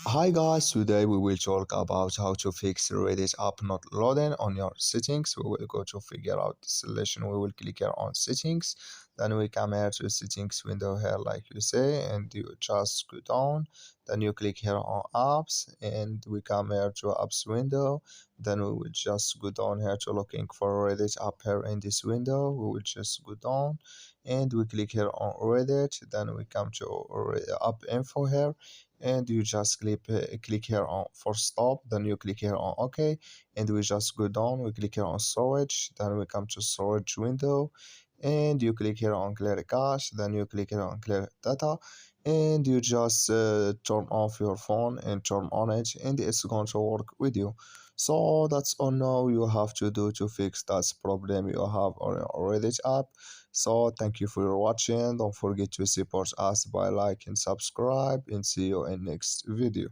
Hi guys, today we will talk about how to fix Reddit app not loading on your settings. We will go to figure out the solution. We will click here on settings. Then we come here to settings window here like you say, and you just go down. Then you click here on apps and we come here to apps window. Then we will just go down here to looking for Reddit app here in this window. We will just go down and we click here on Reddit. Then we come to app info here and you just click here on for stop, then you click here on OK, and we just go down, we click here on storage, then we come to storage window and you click here on clear cache, then you click here on clear data, and you just turn off your phone and turn on it and it's going to work with you. So that's all now you have to do to fix that problem you have on your Reddit app. So thank you for watching. Don't forget to support us by like and subscribe and see you in next video.